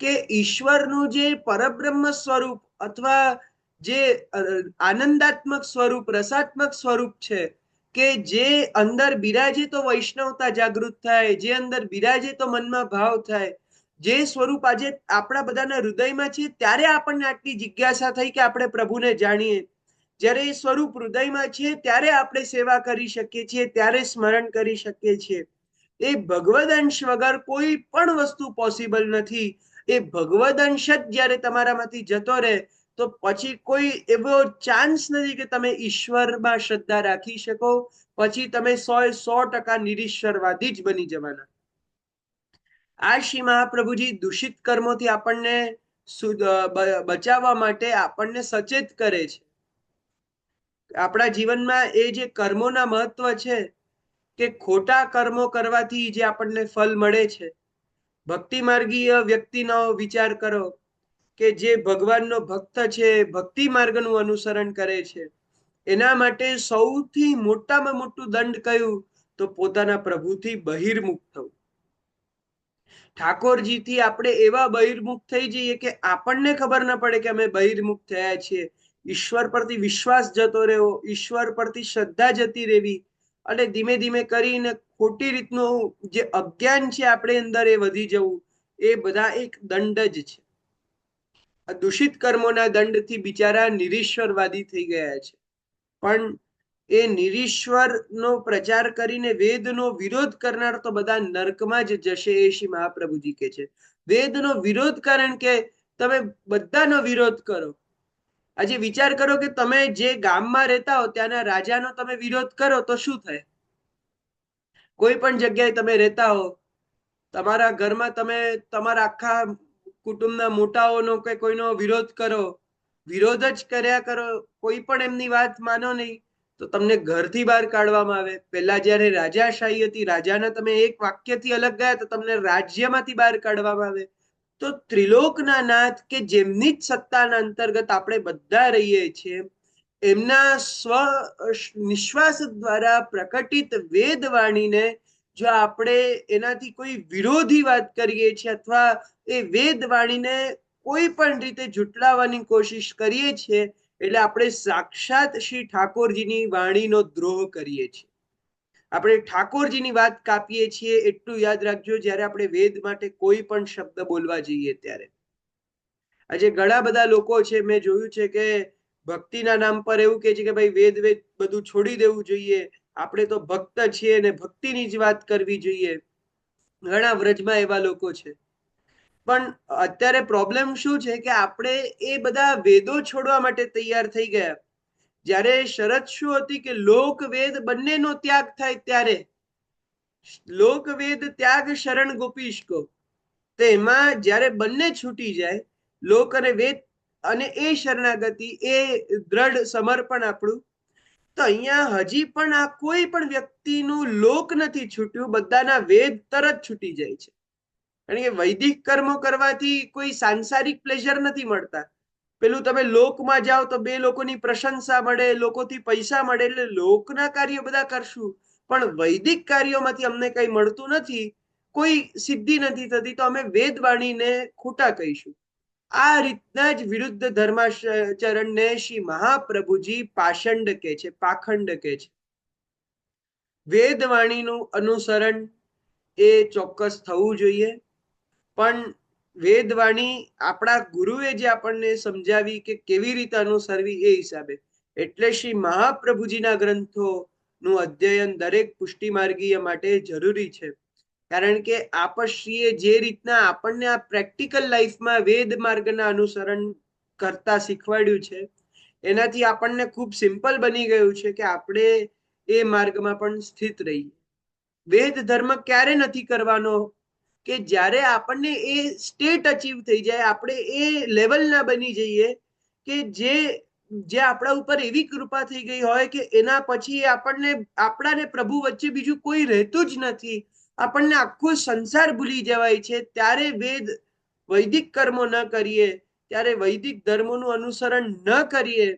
Speaker 1: કે ઈશ્વરનું જે પરબ્રહ્મ સ્વરૂપ અથવા જે આનંદાત્મક સ્વરૂપ, રસાત્મક સ્વરૂપ છે, કે જે અંદર બિરાજે તો વૈષ્ણવતા જાગૃત થાય, જે અંદર બિરાજે તો મનમાં ભાવ થાય, જે સ્વરૂપ આજે આપણા બધાના હૃદયમાં છે, ત્યારે આપણને આટલી જિજ્ઞાસા થઈ કે આપણે પ્રભુને જાણીએ. જ્યારે એ સ્વરૂપ હૃદયમાં છે ત્યારે આપણે સેવા કરી શકીએ છીએ, ત્યારે સ્મરણ કરી શકીએ છીએ. એ ભગવદ અંશ વગર કોઈ પણ વસ્તુ પોસિબલ નથી. એ ભગવદ અંશ જ જ્યારે તમારામાંથી જતો રહે તો પછી કોઈ એવો ચાન્સ નથી કે તમે ઈશ્વરમાં શ્રદ્ધા રાખી શકો. પછી તમે 100% નિરીશ્વરવાદી જ બની જવાના. આ શ્રી મહાપ્રભુજી દૂષિત કર્મોથી આપણને બચાવવા માટે આપણને સચેત કરે છે. આપણા જીવનમાં એ જે કર્મોના મહત્વ છે કે ખોટા કર્મો કરવાથી જે આપણને ફલ મળે છે. ભક્તિ માર્ગીય વ્યક્તિનો વિચાર કરો કે જે ભગવાનનો ભક્ત છે, ભક્તિ માર્ગનું અનુસરણ કરે છે, એના માટે સૌથી મોટામાં મોટું દંડ કયું? તો પોતાના પ્રભુથી બહિર્મુખ થવું. ઠાકોરજીથી આપણે એવા બહિર્મુખ થઈ જઈએ કે આપણને ખબર ના પડે કે અમે બહિર્મુખ થયા છીએ. ઈશ્વર પરથી વિશ્વાસ જતો રહેવો, ઈશ્વર પરથી શ્રદ્ધા જતી રહેવી, અને ધીમે ધીમે કરીને ખોટી રીતનું જે અજ્ઞાન છે આપણે અંદર એ વધી જવું, એ બધા એક દંડ જ છે. દૂષિત કર્મોના દંડથી બિચારા નિરીશ્વરવાદી થઈ ગયા છે. પણ એ નિરીશ્વરનો પ્રચાર કરીને વેદનો વિરોધ કરનાર તો બધા નર્કમાં જ જશે, એ શ્રી મહાપ્રભુજી કે છે. વેદનો વિરોધ કારણ કે તમે બધાનો વિરોધ કરો. આજે વિચાર કરો કે તમે જે ગામમાં રહેતા હો ત્યાંના રાજાનો તમે વિરોધ કરો તો શું થાય? કોઈ પણ જગ્યાએ તમે રહેતા હો, તમારા ઘરમાં તમે તમારા આખા કુટુંબના મોટાઓનો કે કોઈનો વિરોધ કરો, વિરોધ જ કર્યા કરો, કોઈ પણ એમની વાત માનો નહીં, તો તમને ઘરથી બહાર કાઢવામાં આવે. પહેલા જ્યારે રાજાશાહી હતી, રાજાના તમે એક વાક્યથી અલગ ગયા તો તમને રાજ્યમાંથી બહાર કાઢવામાં આવે. તો ત્રિલોકના નાથ કે જેમની જ સત્તાના અંતર્ગત આપણે બધા રહીએ છીએ, એમના સ્વ નિશ્વાસ દ્વારા પ્રકટિત વેદવાણીને જો આપણે એનાથી કોઈ વિરોધી વાત કરીએ છીએ અથવા એ વેદવાણીને કોઈ પણ રીતે જુટલાવવાની કોશિશ કરીએ છીએ, એટલે આપણે સાક્ષાત શ્રી ઠાકોરજીની વાણીનો દ્રોહ કરીએ છીએ. આપણે ઠાકોરજીની વાત કાપીએ છીએ. એટલું યાદ રાખજો જ્યારે આપણે વેદ માટે કોઈ પણ શબ્દ બોલવા જઈએ ત્યારે. આજે ઘણા બધા લોકો છે, મેં જોયું છે કે ભક્તિના નામ પર એવું કહે છે કે ભાઈ વેદ બધું છોડી દેવું જોઈએ, આપણે તો ભક્ત છીએ ને ભક્તિની જ વાત કરવી જોઈએ. ઘણા વ્રજમાં એવા લોકો છે. પણ અત્યારે પ્રોબ્લેમ શું છે કે આપણે એ બધા વેદો છોડવા માટે તૈયાર થઈ ગયા. જ્યારે શરત શું હતી કે લોક વેદ બંનેનો ત્યાગ થાય ત્યારે. લોક વેદ ત્યાગ શરણ ગોપીશ કો. તો એમાં જ્યારે બંને છૂટી જાય, લોક અને વેદ અને એ શરણાગતિ, એ દ્રઢ સમર્પણ આપણું, તો અહીંયા હજી પણ આ કોઈ પણ વ્યક્તિનું લોક નથી છૂટ્યું, બધાના વેદ તરત છૂટી જાય છે. કારણ કે વૈદિક કર્મો કરવાથી કોઈ સાંસારિક પ્લેઝર નથી મળતા. પેલું તમે લોકમાં જાઓ તો બે લોકોની પ્રશંસા મળે, લોકોથી પૈસા મળે, એટલે લોકના કાર્યો બધા કરશું, પણ વૈદિક કાર્યોમાંથી અમને કઈ મળતું નથી, કોઈ સિદ્ધિ નથી થતી, તો અમે વેદવાણીને ખોટા કહીશું. આ રીતના જ વિરુદ્ધ ધર્માચરણને શ્રી મહાપ્રભુજી પાષંડ કે છે, પાખંડ કે છે. વેદવાણીનું અનુસરણ એ ચોક્કસ થવું જોઈએ, પણ વેદવાણી આપણા ગુરુએ જે આપણને સમજાવી કે કેવી રીતે અનુસરવી, એ હિસાબે. એટલે શ્રી મહાપ્રભુજીના ગ્રંથોનું અધ્યયન દરેક પુષ્ટિ માર્ગીય માટે જરૂરી છે. કારણ કે આપશ્રીએ જે રીતના આપણને આ પ્રેક્ટિકલ લાઈફમાં વેદ માર્ગના અનુસરણ કરતા શીખવાડ્યું છે, એનાથી આપણને ખૂબ સિમ્પલ બની ગયું છે કે આપણે એ માર્ગમાં પણ સ્થિત રહીએ. વેદ ધર્મ ક્યારે નથી કરવાનો? કે જ્યારે આપણને એ સ્ટેટ અચીવ થઈ જાય, આપણે એ લેવલના બની જઈએ કે જે આપણા ઉપર એવી કૃપા થઈ ગઈ હોય કે એના પછી આપણને આપણાને પ્રભુ વચ્ચે બીજું કોઈ રહેતું જ નથી, આપણને આખો સંસાર ભૂલી જવાય છે. ત્યારે વૈદિક કર્મો ન કરીએ, ત્યારે વૈદિક ધર્મોનું અનુસરણ ન કરીએ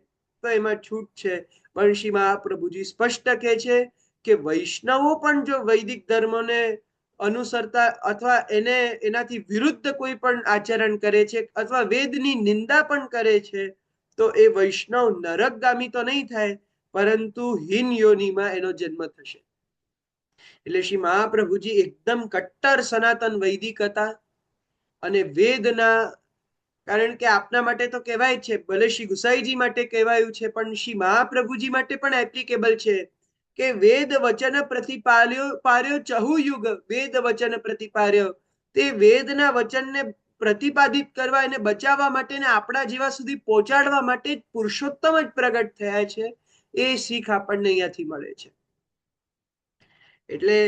Speaker 1: તો એમાં છૂટ છે. પણ શ્રી મહાપ્રભુજી સ્પષ્ટ કહે છે કે વૈષ્ણવો પણ જો વૈદિક ધર્મોને અનુસરતા અથવા એનાથી વિરુદ્ધ કોઈ પણ આચરણ કરે છે અથવા વેદની નિંદા પણ કરે છે, તો એ વૈષ્ણવ નરકગામી તો નહીં થાય, પરંતુ હીન યોનિમાં એનો જન્મ થશે. એટલે શ્રી મહાપ્રભુજી એકદમ કટ્ટર સનાતન વૈદિક હતા. અને વેદના, કારણ કે આપના માટે તો કહેવાય છે, ભલે શ્રી ગુસાઈજી માટે કહેવાયું છે, પણ શ્રી મહાપ્રભુજી માટે પણ એપ્લિકેબલ છે કે વેદ વચન પ્રતિપાલ્યો પાર્યો ચહુ યુગ, વેદ વચન પ્રતિપાર્યો. તે વેદના વચનને પ્રતિપાદિત કરવા, એને બચાવવા માટે ને આપણા જેવા સુધી પહોંચાડવા માટે પુરુષોત્તમ જ પ્રગટ થયા છે. એ શીખ આપણને અહીંયાથી મળે છે. એટલે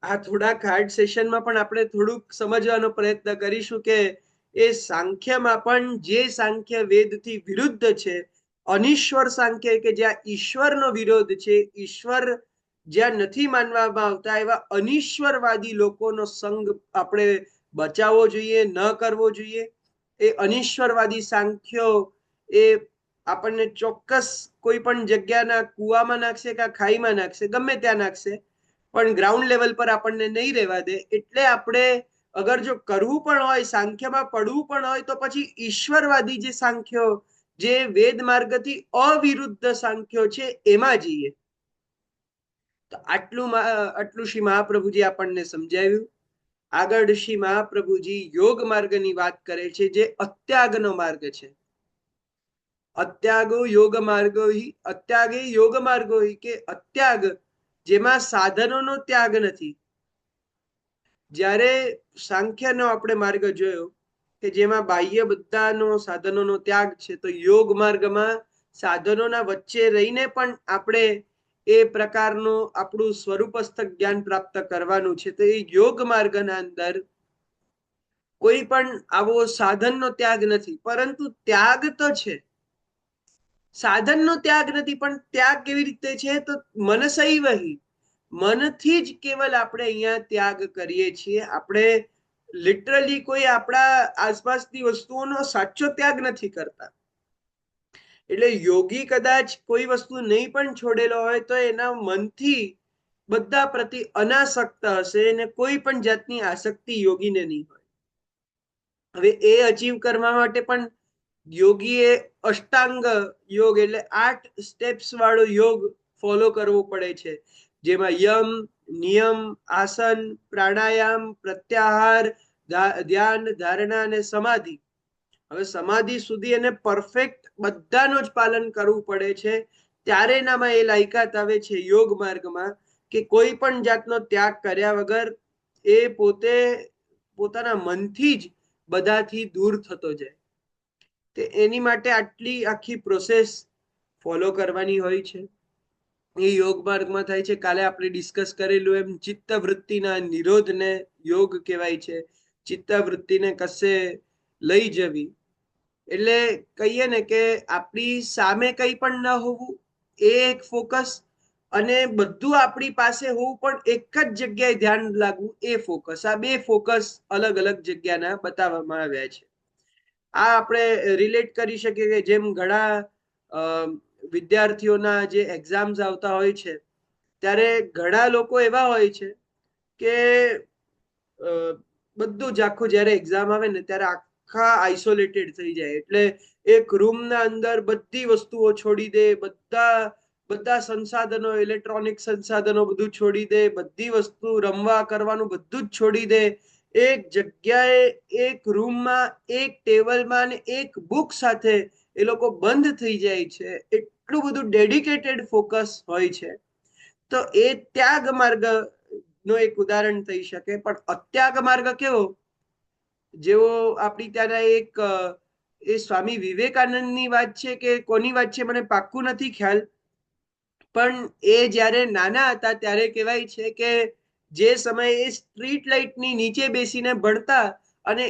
Speaker 1: આ થોડાક હાર્ડ સેશનમાં પણ આપણે થોડુંક સમજવાનો પ્રયત્ન કરીશું કે એ સાંખ્યમાં પણ જે સાંખ્ય વેદથી વિરુદ્ધ છે, અનિશ્વર સાંખ્ય, કે જ્યાં ઈશ્વરનો વિરોધ છે, ઈશ્વર જ્યાં નથી માનવામાં આવતા, એવા અનિશ્વરવાદી લોકોનો સંગ આપણે બચાવવો જોઈએ, ન કરવો જોઈએ. એ અનિશ્વરવાદી સાંખ્યો એ આપણને ચોક્કસ કોઈ પણ જગ્યાના કુવામાં નાખશે કે ખાઈમાં નાખશે, ગમે ત્યાં નાખશે, પણ ગ્રાઉન્ડ લેવલ પર આપણને નહીં રહેવા દે. એટલે આપણે અગર જો કરવું પણ હોય, સાંખ્યમાં પડવું પણ હોય, તો પછી ઈશ્વરવાદી જે સાંખ્યો, જે વેદ માર્ગથી અવિરુદ્ધ સાંખ્યો છે, એમાં જઈએ. તો આટલું શ્રી મહાપ્રભુજી આપણને સમજાવ્યું. આગળ શ્રી મહાપ્રભુજી યોગ માર્ગની વાત કરે છે, જે અત્યાગનો માર્ગ છે. અત્યાગો યોગ માર્ગો હિ, અત્યાગે યોગ માર્ગો હિ, કે અત્યાગ જેમાં સાધનોનો ત્યાગ નથી. જ્યારે સાંખ્યનો આપણે માર્ગ જોયો કે જેમાં બાહ્ય બધાનો સાધનોનો ત્યાગ છે, તો યોગ માર્ગમાં સાધનોના વચ્ચે રહીને પણ આપણે એ પ્રકારનું આપણું સ્વરૂપસ્થ જ્ઞાન પ્રાપ્ત કરવાનું છે. તો એ યોગ માર્ગના અંદર કોઈ પણ આવો સાધનનો ત્યાગ નથી, પરંતુ ત્યાગ તો છે. સાધનનો ત્યાગ નથી, પણ ત્યાગ કેવી રીતે છે? તો મનસૈવ હિ, મનથી જ કેવલ આપણે અહીંયા ત્યાગ કરીએ છીએ. આપણે લિટરલી કોઈ આપણા આસપાસની વસ્તુઓનો સાચો ત્યાગ નથી કરતા. એટલે યોગી કદાચ કોઈ વસ્તુ નહીં પણ છોડેલો હોય, તો એના મનથી બધા પ્રતિ અનાસક્ત હશે, અને કોઈ પણ જાતની આસક્તિ યોગીને નહીં હોય. હવે એ અચીવ કરવા માટે પણ યોગીએ અષ્ટાંગ યોગ એટલે 8 સ્ટેપ્સ વાળો યોગ ફોલો કરવો પડે છે, જેમાં યમ, નિયમ, આસન, પ્રાણાયામ, પ્રત્યાહાર, ધ્યાન, ધારણા અને સમાધિ. હવે સમાધિ સુધી એને પરફેક્ટ બધાનો જ પાલન કરવું પડે છે. ત્યારે એનામાં એ લાયકાત આવે છે યોગ માર્ગમાં, કે કોઈ પણ જાતનો ત્યાગ કર્યા વગર એ પોતે પોતાના મનથી જ બધાથી દૂર થતો જાય. તે એની માટે આટલી આખી પ્રોસેસ ફોલો કરવાની હોય છે. એ યોગ માર્ગમાં થાય છે. કાલે આપણે ડિસ્કસ કરેલું એમ ચિત્તવૃત્તિના નિરોધને યોગ કહેવાય છે. ચિત્તવૃત્તિને કશે લઈ જવી એટલે કહીએ ને કે આપણી સામે કંઈ પણ ન હોવું, એ એક ફોકસ, અને બધું આપણી પાસે હોવું પણ એક જ જગ્યાએ ધ્યાન લાગવું, એ ફોકસ. આ બે ફોકસ અલગ અલગ જગ્યાના બતાવવામાં આવ્યા છે. આ આપણે રિલેટ કરી શકીએ કે જેમ ઘણા વિદ્યાર્થીઓના જે એક્ઝામ્સ આવતા હોય છે, ત્યારે ઘણા લોકો એવા હોય છે કે બધું જ આખું જ્યારે એક્ઝામ આવે ને ત્યારે આખા આઇસોલેટેડ થઈ જાય. એટલે એક રૂમના અંદર બધી વસ્તુઓ છોડી દે, બધા સંસાધનો, ઇલેક્ટ્રોનિક સંસાધનો બધું છોડી દે, બધી વસ્તુ રમવા કરવાનું બધું જ છોડી દે. એક જગ્યાએ, એક રૂમમાં, એક ટેબલમાં અને એક બુક સાથે એ લોકો બંધ થઈ જાય છે. એટલું બધું ડેડિકેટેડ ફોકસ હોય છે. તો એ ત્યાગ માર્ગ નો એક ઉદાહરણ થઈ શકે. પણ અત્યાગ માર્ગ કેવો? જેવો આપણી ત્યાંના એક એ સ્વામી વિવેકાનંદની વાત છે કે કોની વાત છે મને પાક્કું નથી ખ્યાલ, પણ એ જ્યારે નાના હતા ત્યારે કહેવાય છે કે જે સમયે એ સ્ટ્રીટ લાઇટની નીચે બેસીને ભણતા, અને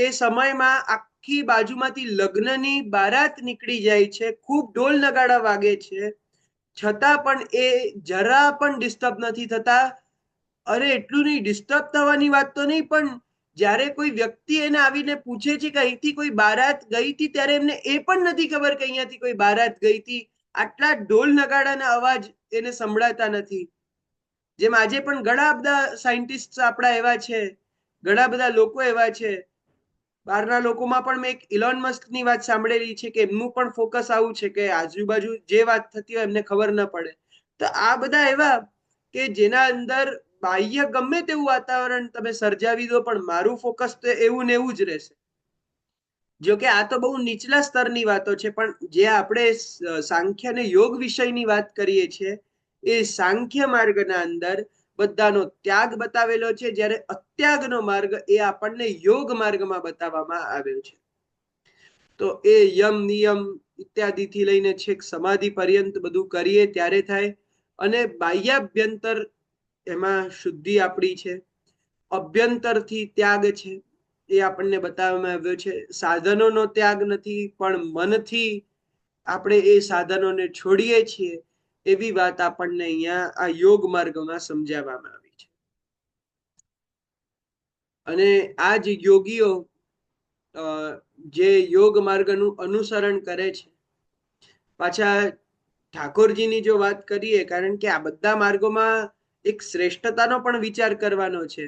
Speaker 1: એ સમયમાં આખી બાજુમાંથી લગ્નની બારાત નીકળી જાય છે, ખૂબ ઢોલ નગાડા વાગે છે, છતાં પણ એ જરા પણ ડિસ્ટર્બ નથી થતા. અરે એટલું નહીં, ડિસ્ટર્બ થવાની વાત તો નહીં, પણ જ્યારે કોઈ વ્યક્તિ એને આવીને પૂછે છે કે અહીંથી કોઈ બારાત ગઈ હતી, ત્યારે એમને એ પણ નથી ખબર કે અહીંયાથી કોઈ બારાત ગઈ હતી. આટલા ઢોલ નગાડાના અવાજ એને સંભળાતા નથી. જેમ આજે પણ ઘણા બધા સાયન્ટિસ્ટ આપણા એવા છે, ઘણા બધા લોકો એવા છે, બહારના લોકોમાં પણ મેં એક ઇલોન મસ્કની વાત સાંભળેલી છે કે એમનું પણ ફોકસ આવું છે કે આજુબાજુ જે વાત થતી હોય એમને ખબર ન પડે. તો આ બધા એવા કે જેના અંદર બાહ્ય ગમે તેવું વાતાવરણ તમે સર્જાવી દો, પણ મારું ફોકસ તો એવું ને એવું જ રહેશે. જો કે આ તો બહુ નીચલા સ્તરની વાતો છે, પણ જે આપણે સાંખ્ય અને યોગ વિષયની વાત કરીએ છીએ, એ સાંખ્ય માર્ગના અંદર બધાનો ત્યાગ બતાવેલો છે, જ્યારે અત્યાગનો માર્ગ એ આપણને યોગ માર્ગમાં બતાવવામાં આવ્યો છે. તો એ યમ નિયમ ઇત્યાદિથી લઈને છેક સમાધિ પર્યંત બધું કરીએ ત્યારે થાય. અને બાહ્યાભ્યંતર એમાં શુદ્ધિ આપણી છે, અભ્યંતરથી ત્યાગ છે, એ આપણને બતાવવામાં આવ્યો છે. સાધનોનો ત્યાગ નથી, પણ મનથી આપણે એ સાધનોને છોડીએ છીએ, એવી વાત આપણને અહીંયા આ યોગ માર્ગમાં સમજાવવામાં આવી છે. અને આ જ યોગીઓ જે યોગ માર્ગનું અનુસરણ કરે છે, પાછા ઠાકોરજીની જો વાત કરીએ, કારણ કે આ બધા માર્ગોમાં એક શ્રેષ્ઠતાનો પણ વિચાર કરવાનો છે.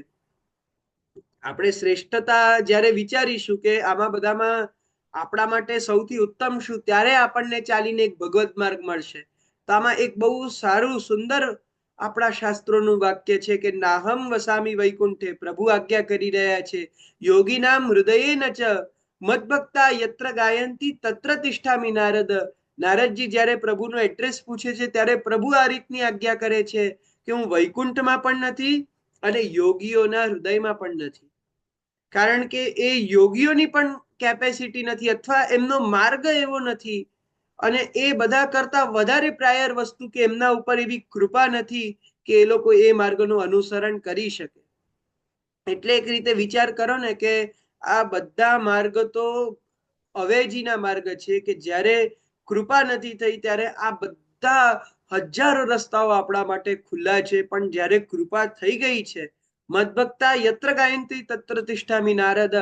Speaker 1: આપણે શ્રેષ્ઠતા જ્યારે વિચારીશું કે આમાં બધામાં આપણા માટે સૌથી ઉત્તમ શું, ત્યારે આપણને ચાલીને એક ભગવત માર્ગ મળશે. તો આમાં એક બહુ સારું સુંદર આપણા શાસ્ત્રોનું વાક્ય છે કે નાહમ વસામી વૈકુંઠે, પ્રભુ આજ્ઞા કરી રહ્યા છે, યોગી નામ હૃદયેન ચ મદભક્તા યત્ર ગાયંતી તત્ર તિષ્ઠામિ નારદ. નારદજી જ્યારે પ્રભુનો એડ્રેસ પૂછે છે, ત્યારે પ્રભુ આ રીતની આજ્ઞા કરે છે કે હું વૈકુંઠમાં પણ નથી અને યોગીઓના હૃદયમાં પણ નથી. કારણ કે એ યોગીઓની પણ કેપેસિટી નથી, અથવા એમનો માર્ગ એવો નથી, અને એ બધા કરતા વધારે પ્રાયર વસ્તુ કે એમના ઉપર એવી કૃપા નથી કે એ લોકો એ માર્ગનું અનુસરણ કરી શકે. એટલે એક રીતે વિચાર કરો ને કે આ બધા માર્ગ તો અવેજીના માર્ગ છે, કે જ્યારે કૃપા નથી થઈ ત્યારે આ બધા હજારો રસ્તાઓ આપણા માટે ખુલ્લા છે, પણ જ્યારે કૃપા થઈ ગઈ છે, મદભક્તા યત્ર ગાયંતી તત્ર તિષ્ઠામિ નારદ,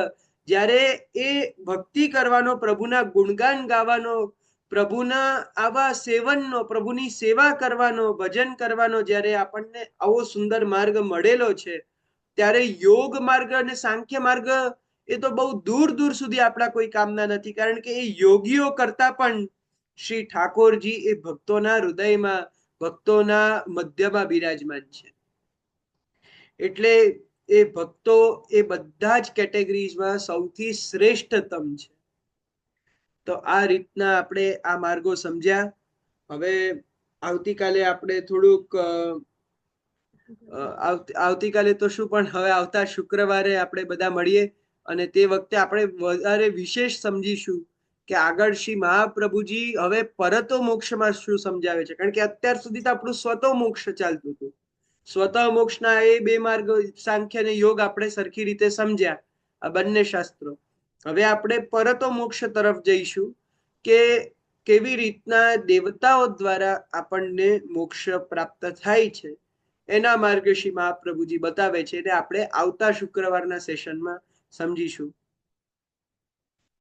Speaker 1: જ્યારે એ ભક્તિ કરવાનો, પ્રભુના ગુણગાન ગાવાનો, પ્રભુના આવા સેવનનો, પ્રભુની સેવા કરવાનો, ભજન કરવાનો જ્યારે આપણને આવો સુંદર માર્ગ મળેલો છે, ત્યારે યોગ માર્ગ અને સાંખ્ય માર્ગ એ તો બહુ દૂર દૂર સુધી આપણા કોઈ કામના નથી. કારણ કે એ યોગીઓ કરતા પણ શ્રી ઠાકોરજી એ ભક્તોના હૃદયમાં, ભક્તોના મધ્યમાં બિરાજમાન છે. એટલે એ ભક્તો એ બધા જ કેટેગરીઝમાં સૌથી શ્રેષ્ઠતમ છે. તો આ રીતના આપણે આ માર્ગો સમજ્યા. હવે આવતીકાલે આપણે થોડુંક આવતીકાલે તો શું, પણ હવે આવતા શુક્રવારે આપણે બધા મળીએ, અને તે વખતે આપણે વધારે વિશેષ સમજીશું કે આગળ શ્રી મહાપ્રભુજી હવે પરતો મોક્ષમાં શું સમજાવે છે. કારણ કે અત્યાર સુધી તો આપણું સ્વતો મોક્ષ ચાલતું હતું. સ્વતઃ મોક્ષના એ બે માર્ગ, સાંખ્ય અને યોગ, આપણે સરખી રીતે સમજ્યા આ બંને શાસ્ત્રો. હવે આપણે પરતો મોક્ષ તરફ જઈશું કે કેવી રીતના દેવતાઓ દ્વારા આપણને મોક્ષ પ્રાપ્ત થાય છે, એના માર્ગ શ્રી મહાપ્રભુજી બતાવે છે, અને આપણે આવતા શુક્રવારના સેશનમાં સમજીશું.